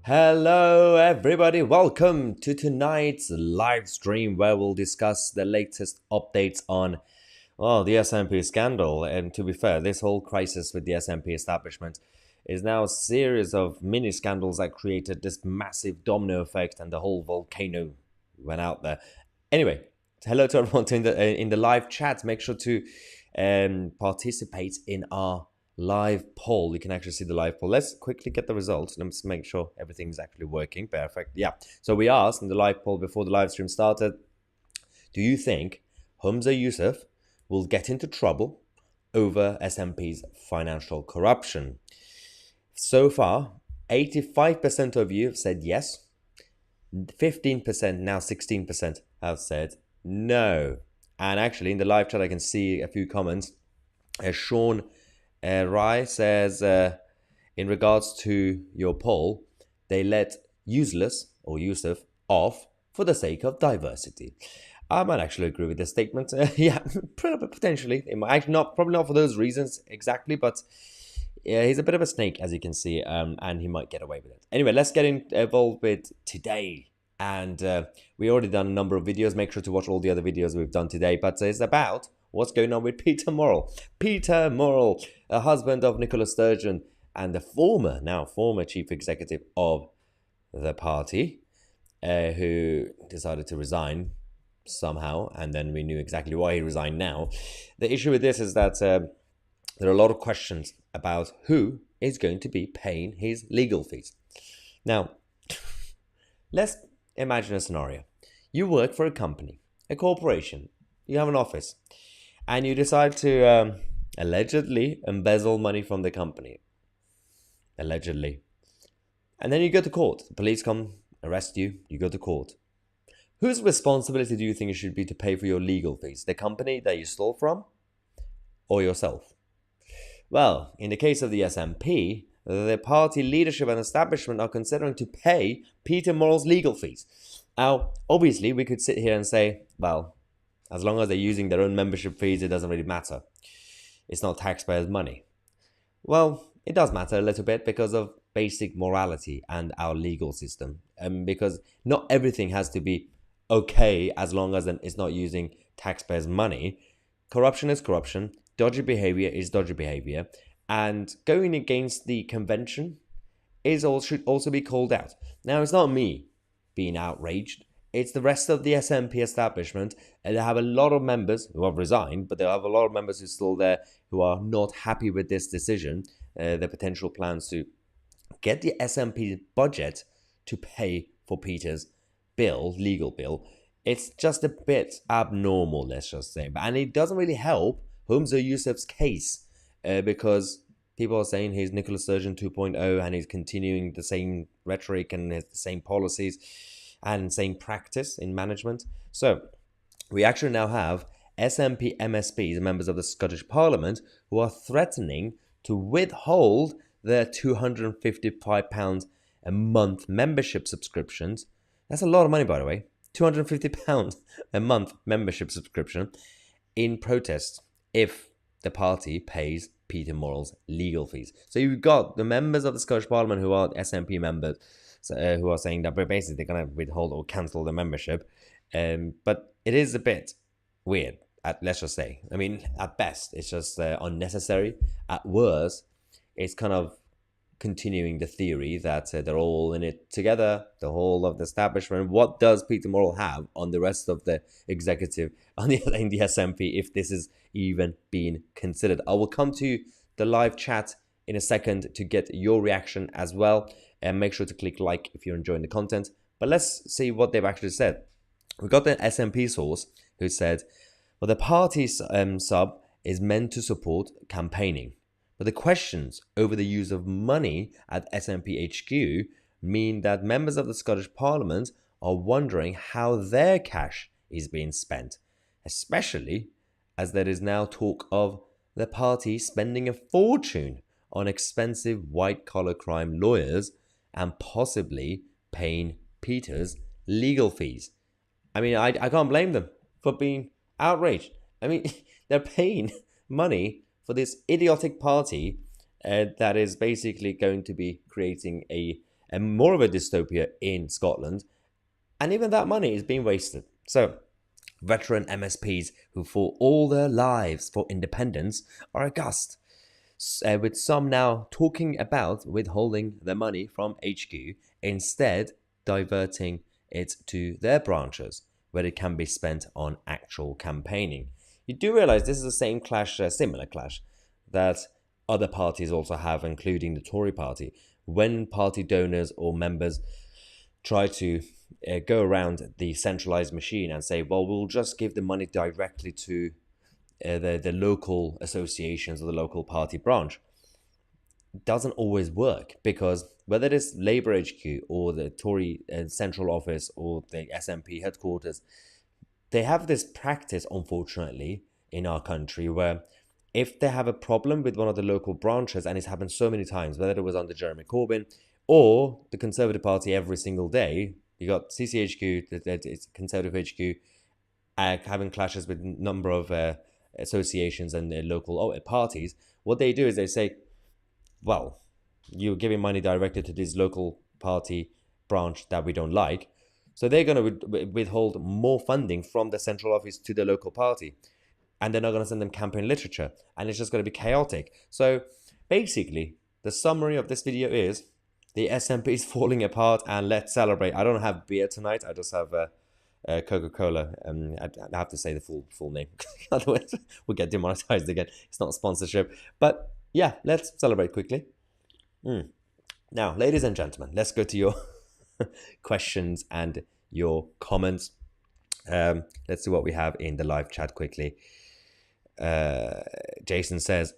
Hello, everybody. Welcome to tonight's live stream where we'll discuss the latest updates on the SNP scandal. And to be fair, this whole crisis with the SNP establishment is now a series of mini scandals that created this massive domino effect, and the whole volcano went out there. Anyway, hello to everyone in the live chat. Make sure to participate in our live poll. You can actually see the live poll. Let's quickly get the results. Let's make sure everything's actually working. Perfect. Yeah. So we asked in the live poll before the live stream started, do you think Humza Yousaf will get into trouble over SNP's financial corruption? So far, 85% of you have said yes. 15%, now 16% have said no. And actually, in the live chat, I can see a few comments. Sean Rai says, in regards to your poll, they let Useless or Yusuf off for the sake of diversity. I might actually agree with this statement. Yeah, potentially. Probably not for those reasons exactly, but yeah, he's a bit of a snake, as you can see, and he might get away with it. Anyway, let's get involved with today. And we already done a number of videos. Make sure to watch all the other videos we've done today. But it's about what's going on with Peter Murrell. Peter Murrell, a husband of Nicola Sturgeon and the former chief executive of the party, who decided to resign somehow, and then we knew exactly why he resigned now. The issue with this is that there are a lot of questions about who is going to be paying his legal fees. Now, let's imagine a scenario. You work for a company, a corporation, you have an office, and you decide to allegedly embezzle money from the company. Allegedly. And then you go to court. The police come, arrest you, you go to court. Whose responsibility do you think it should be to pay for your legal fees? The company that you stole from, or yourself? Well, in the case of the SNP, the party leadership and establishment are considering to pay Peter Murrell's legal fees. Now, obviously, we could sit here and say, well, as long as they're using their own membership fees, it doesn't really matter. It's not taxpayers' money. Well, it does matter a little bit because of basic morality and our legal system. Because not everything has to be okay as long as it's not using taxpayers' money. Corruption is corruption. Dodgy behavior is dodgy behavior. And going against the convention should also be called out. Now, it's not me being outraged. It's the rest of the SNP establishment, and they have a lot of members who have resigned, but they have a lot of members who are still there who are not happy with this decision, the potential plans to get the SNP budget to pay for Peter's legal bill. It's just a bit abnormal, let's just say. And it doesn't really help Humza Yousaf's case, because people are saying he's Nicola Sturgeon 2.0 and he's continuing the same rhetoric and the same policies and same practice in management. So we actually now have SNP MSPs, members of the Scottish Parliament, who are threatening to withhold their £255 a month membership subscriptions. That's a lot of money, by the way. £250 a month membership subscription in protest if the party pays Peter Murrell's legal fees. So you've got the members of the Scottish Parliament who are SNP members, who are saying that basically they're going to withhold or cancel the membership. But it is a bit weird, let's just say. I mean, at best, it's just unnecessary. At worst, it's kind of continuing the theory that they're all in it together, the whole of the establishment. What does Peter Murrell have on the rest of the executive in the SNP if this is even being considered? I will come to the live chat in a second to get your reaction as well. And make sure to click like if you're enjoying the content. But let's see what they've actually said. We got the SNP source who said, well, the party's sub is meant to support campaigning. But the questions over the use of money at SNP HQ mean that members of the Scottish Parliament are wondering how their cash is being spent, especially as there is now talk of the party spending a fortune on expensive white-collar crime lawyers and possibly paying Peter's legal fees. I mean, I can't blame them for being outraged. I mean, they're paying money for this idiotic party that is basically going to be creating a and more of a dystopia in Scotland. And even that money is being wasted. So veteran MSPs who fought all their lives for independence are aghast, with some now talking about withholding the money from HQ, instead diverting it to their branches, where it can be spent on actual campaigning. You do realize this is the same clash, similar clash, that other parties also have, including the Tory party. When party donors or members try to go around the centralized machine and say, well, we'll just give the money directly to the local associations or the local party branch, doesn't always work, because whether it is Labour HQ or the Tory central office or the SNP headquarters, they have this practice, unfortunately, in our country where if they have a problem with one of the local branches, and it's happened so many times, whether it was under Jeremy Corbyn or the Conservative Party every single day, you got CCHQ, it's Conservative HQ, having clashes with a number of associations and local parties. What they do is they say, well, you're giving money directly to this local party branch that we don't like, so they're going to withhold more funding from the central office to the local party, and they're not going to send them campaign literature, and it's just going to be chaotic. So basically, the summary of this video is the SNP is falling apart, and let's celebrate. I don't have beer tonight. I just have Coca-Cola. I have to say the full name. Otherwise, we'll get demonetized again. It's not a sponsorship. But yeah, let's celebrate quickly. Now, ladies and gentlemen, let's go to your questions and your comments. Let's see what we have in the live chat quickly. Jason says,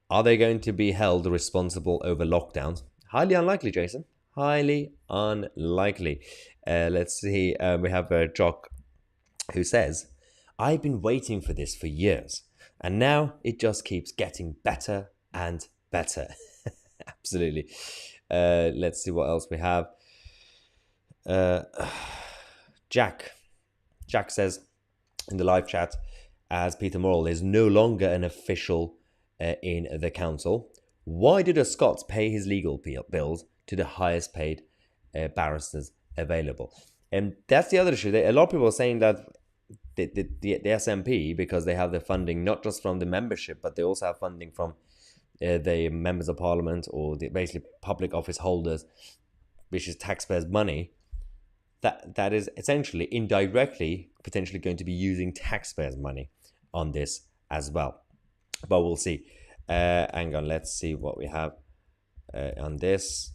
are they going to be held responsible over lockdowns? Highly unlikely, Jason. Highly unlikely. Let's see. We have Jock who says, I've been waiting for this for years, and now it just keeps getting better and better. Absolutely. Let's see what else we have. Jack says in the live chat, as Peter Murrell is no longer an official in the council, why do the Scots pay his legal bills to the highest paid barristers available? And that's the other issue. A lot of people are saying that the SNP, because they have the funding not just from the membership, but they also have funding from the members of parliament or the basically public office holders, which is taxpayers' money, that is essentially indirectly potentially going to be using taxpayers' money on this as well. But we'll see. Hang on, let's see what we have on this.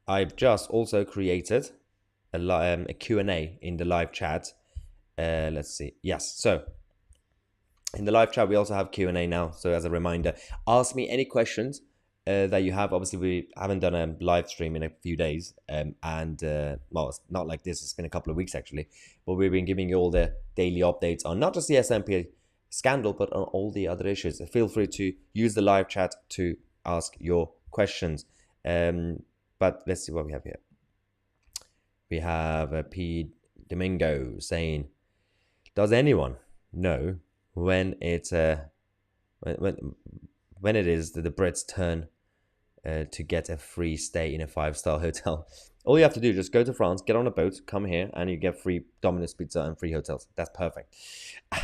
I've just also created a Q&A in the live chat. Let's see. Yes, so in the live chat, we also have Q&A now. So as a reminder, ask me any questions that you have. Obviously, we haven't done a live stream in a few days. Well, it's not like this. It's been a couple of weeks, actually. But we've been giving you all the daily updates on not just the SNP scandal, but on all the other issues. Feel free to use the live chat to ask your questions. But let's see what we have here. We have P. Domingo saying, does anyone know when it is that the Brits turn to get a free stay in a 5-star hotel? All you have to do is just go to France, get on a boat, come here, and you get free Domino's pizza and free hotels. That's perfect.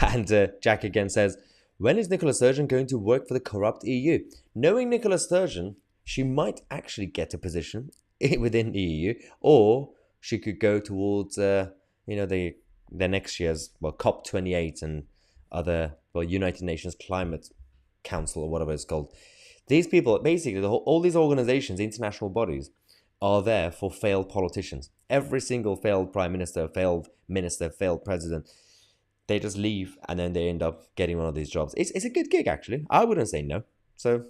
And Jack again says, when is Nicola Sturgeon going to work for the corrupt EU? Knowing Nicola Sturgeon, she might actually get a position within the EU, or she could go towards the next year's COP28 and other United Nations Climate Council or whatever it's called. These people, basically, all these organizations, international bodies, are there for failed politicians. Every single failed prime minister, failed minister, failed president, they just leave and then they end up getting one of these jobs. It's a good gig, actually. I wouldn't say no. So,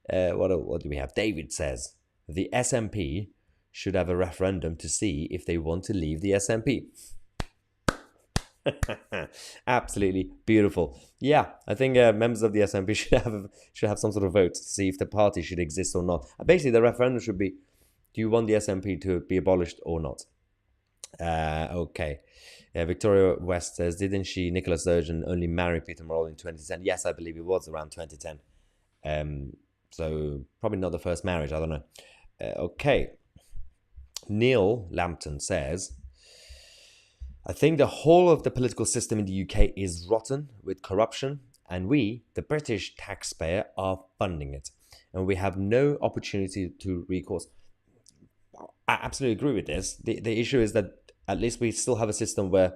what do we have? David says, the SNP should have a referendum to see if they want to leave the SNP. Absolutely beautiful. Yeah, I think members of the SNP should have some sort of vote to see if the party should exist or not. Basically, the referendum should be: do you want the SNP to be abolished or not? Okay. Victoria West says, didn't Nicola Sturgeon only marry Peter Murrell in 2010? Yes, I believe it was around 2010. So probably not the first marriage. I don't know. Okay. Neil Lampton says, I think the whole of the political system in the UK is rotten with corruption, and we, the British taxpayer, are funding it. And we have no opportunity to recourse. I absolutely agree with this. The issue is that at least we still have a system where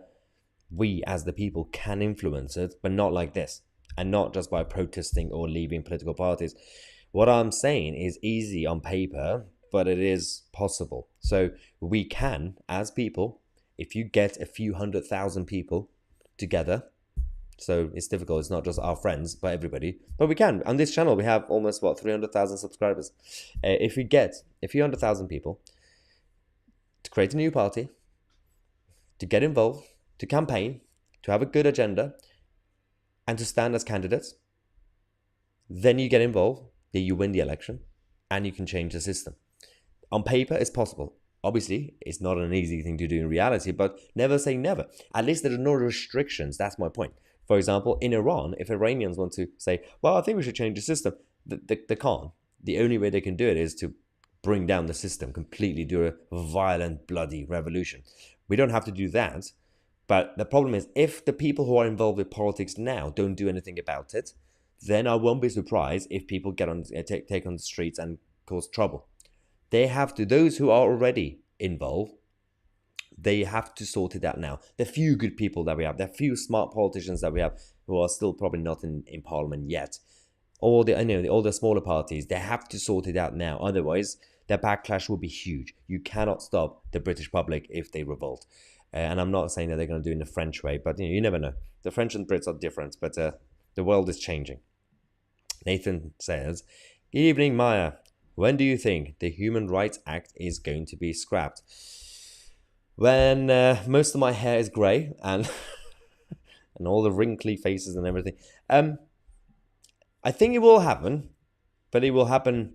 we, as the people, can influence it, but not like this. And not just by protesting or leaving political parties. What I'm saying is easy on paper, but it is possible. So we can, as people, if you get a few 100,000 people together, so it's difficult, it's not just our friends, but everybody, but we can. On this channel, we have almost, 300,000 subscribers. If we get a few 100,000 people to create a new party, to get involved, to campaign, to have a good agenda, and to stand as candidates, then you get involved, then you win the election, and you can change the system. On paper, it's possible. Obviously, it's not an easy thing to do in reality, but never say never. At least there are no restrictions. That's my point. For example, in Iran, if Iranians want to say, well, I think we should change the system, they can't. The only way they can do it is to bring down the system completely, do a violent, bloody revolution. We don't have to do that. But the problem is, if the people who are involved with politics now don't do anything about it, then I won't be surprised if people get on, take on the streets and cause trouble. They have to, those who are already involved, they have to sort it out now. The few good people that we have, the few smart politicians that we have who are still probably not in parliament yet, all the smaller parties, they have to sort it out now. Otherwise, the backlash will be huge. You cannot stop the British public if they revolt. And I'm not saying that they're going to do it in the French way, but you never know. The French and Brits are different, but the world is changing. Nathan says, good evening, Mahyar. When do you think the Human Rights Act is going to be scrapped? When most of my hair is grey and and all the wrinkly faces and everything. I think it will happen, but it will happen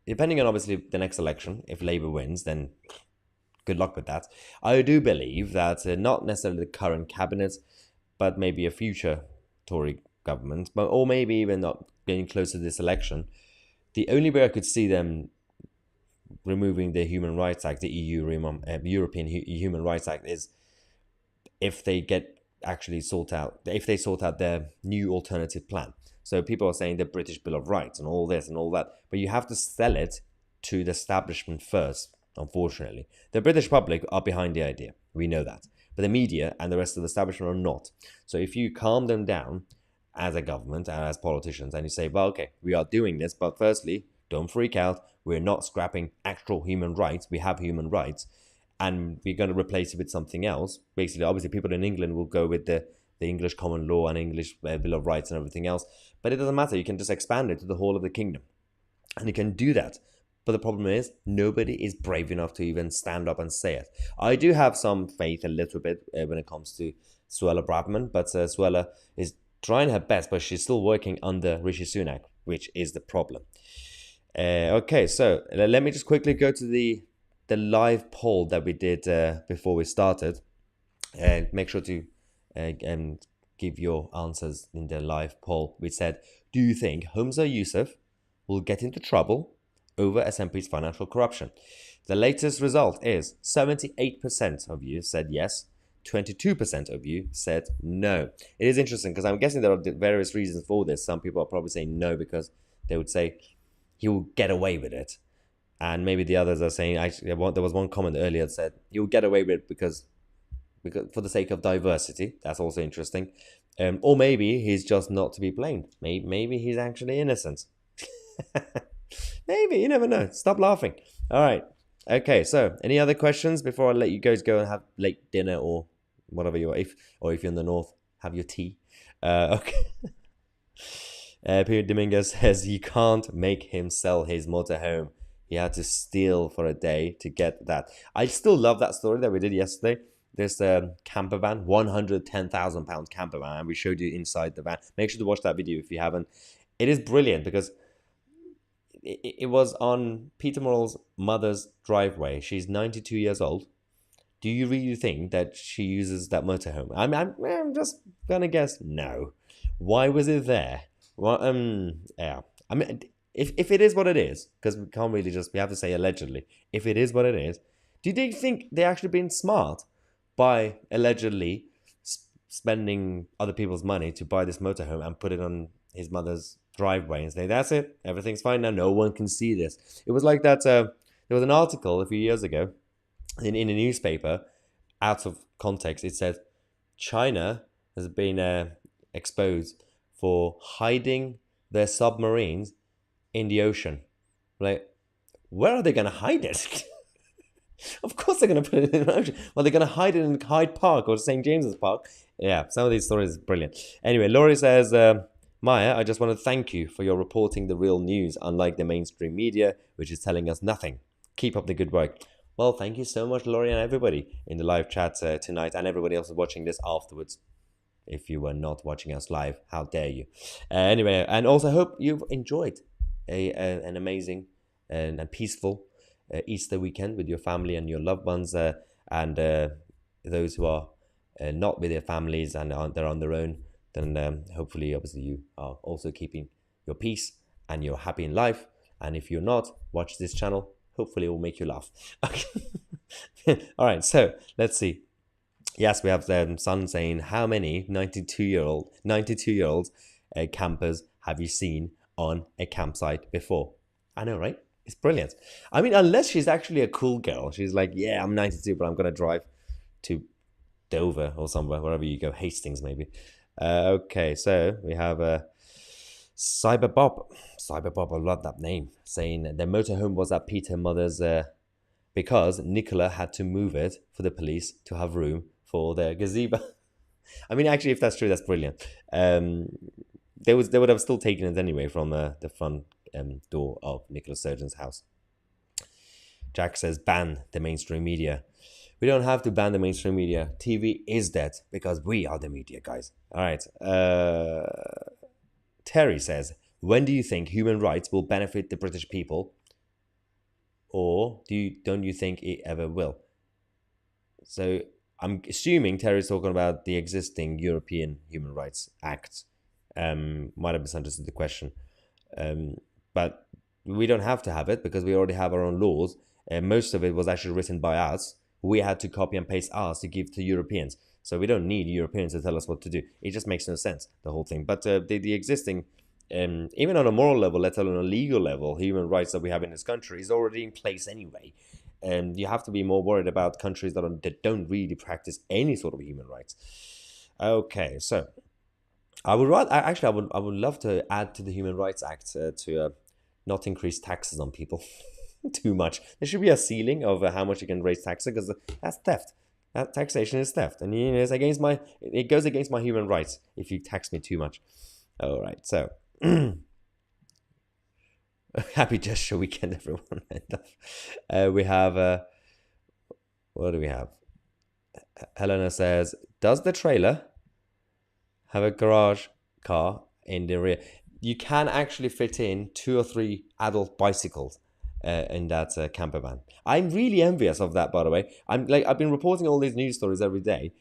depending on obviously the next election. If Labour wins, then good luck with that. I do believe that not necessarily the current cabinet, but maybe a future Tory government, or maybe even not getting close to this election, the only way I could see them removing the Human Rights Act, the European Human Rights Act, is if they sort out their new alternative plan. So people are saying the British Bill of Rights and all this and all that, but you have to sell it to the establishment first. Unfortunately, the British public are behind the idea. We know that, but the media and the rest of the establishment are not. So if you calm them down as a government and as politicians, and you say, well, okay, we are doing this, but firstly, don't freak out. We're not scrapping actual human rights. We have human rights, and we're going to replace it with something else. Basically, obviously, people in England will go with the English common law and English Bill of Rights and everything else. But it doesn't matter. You can just expand it to the whole of the kingdom, and you can do that. But the problem is, nobody is brave enough to even stand up and say it. I do have some faith a little bit when it comes to Suella Braverman, but Suella is trying her best, but she's still working under Rishi Sunak, which is the problem. Okay, so let me just quickly go to the live poll that we did before we started. Make sure to give your answers in the live poll. We said, do you think Humza Yousaf will get into trouble over SNP's financial corruption? The latest result is 78% of you said yes, 22% of you said no. It is interesting because I'm guessing there are various reasons for this. Some people are probably saying no because they would say he will get away with it. And maybe the others are saying, actually, there was one comment earlier that said he will get away with it because for the sake of diversity. That's also interesting. Or maybe he's just not to be blamed. Maybe he's actually innocent. Maybe, you never know. Stop laughing. All right. Okay, so any other questions before I let you guys go and have late dinner or whatever you're, if you're in the north, have your tea. Okay. Pierre Dominguez says he can't make him sell his motorhome. He had to steal for a day to get that. I still love that story that we did yesterday. This camper van, £110,000 camper van, and we showed you inside the van. Make sure to watch that video if you haven't. It is brilliant because it was on Peter Murrell's mother's driveway. She's 92 years old. Do you really think that she uses that motorhome? I'm just gonna guess no. Why was it there? Well, yeah. I mean, if it is what it is, because we can't really we have to say allegedly, if it is what it is, do they think they're actually being smart by allegedly spending other people's money to buy this motorhome and put it on his mother's driveway and say, that's it, everything's fine now, no one can see this? It was like that, there was an article a few years ago in a newspaper, out of context, it said China has been exposed for hiding their submarines in the ocean. Like, where are they going to hide it? Of course they're going to put it in the ocean. Well, they're going to hide it in Hyde Park or St. James's Park. Yeah, some of these stories are brilliant. Anyway, Laurie says, Maya, I just want to thank you for your reporting the real news, unlike the mainstream media, which is telling us nothing. Keep up the good work. Well, thank you so much, Laurie, and everybody in the live chat tonight, and everybody else watching this afterwards. If you were not watching us live, how dare you? Anyway, and also hope you've enjoyed an amazing and peaceful Easter weekend with your family and your loved ones, and those who are not with their families and they're on their own, then hopefully, obviously, you are also keeping your peace and you're happy in life. And if you're not, watch this channel. Hopefully, it will make you laugh. All right, so let's see. Yes, we have Sun saying, how many 92-year-olds campers have you seen on a campsite before? I know, right? It's brilliant. I mean, unless she's actually a cool girl. She's like, yeah, I'm 92, but I'm going to drive to Dover or somewhere, wherever you go. Hastings, maybe. Okay, so we have Cyberbob. Cyberbob, I love that name. Saying the motorhome was at Peter Mother's because Nicola had to move it for the police to have room for their gazebo. I mean, actually, if that's true, that's brilliant. They would have still taken it anyway from the front door of Nicola Sturgeon's house. Jack says, ban the mainstream media. We don't have to ban the mainstream media. TV is dead because we are the media, guys. All right. Terry says, when do you think human rights will benefit the British people? Or don't you think it ever will? So I'm assuming Terry's talking about the existing European Human Rights Act. Might have misunderstood the question. But we don't have to have it because we already have our own laws. Most of it was actually written by us. We had to copy and paste ours to give to Europeans. So we don't need Europeans to tell us what to do. It just makes no sense, the whole thing. But the existing, even on a moral level, let alone a legal level, human rights that we have in this country is already in place anyway. You have to be more worried about countries that don't really practice any sort of human rights. Okay, so I would love to add to the Human Rights Act to not increase taxes on people too much. There should be a ceiling of how much you can raise taxes, because that's theft. That taxation is theft, and it goes against my human rights if you tax me too much. All right, so happy gesture weekend, everyone. We have what do we have? Helena says, does the trailer have a garage car in the rear? You can actually fit in 2 or 3 adult bicycles in that camper van. I'm really envious of that, by the way. I've been reporting all these news stories every day.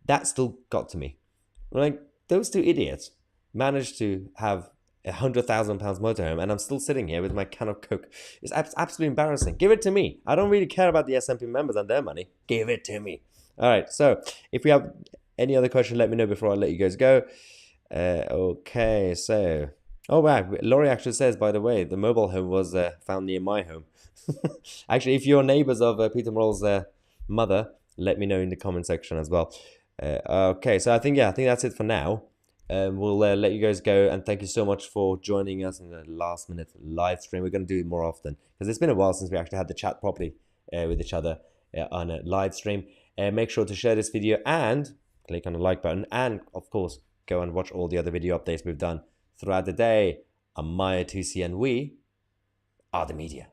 That still got to me. Like, those 2 idiots managed to have £100,000 motorhome, and I'm still sitting here with my can of Coke. It's absolutely embarrassing. Give it to me. I don't really care about the SNP members and their money. Give it to me. All right, so if we have any other question, let me know before I let you guys go. Okay, so... Oh, wow. Laurie actually says, by the way, the mobile home was found near my home. Actually, if you're neighbors of Peter Murrell's mother, let me know in the comment section as well. Okay, so I think that's it for now. We'll let you guys go, and thank you so much for joining us in the last minute live stream. We're going to do it more often because it's been a while since we actually had the chat properly with each other on a live stream. Make sure to share this video and click on the like button, and of course go and watch all the other video updates we've done throughout the day. I'm Mahyar 2C, and we are the media.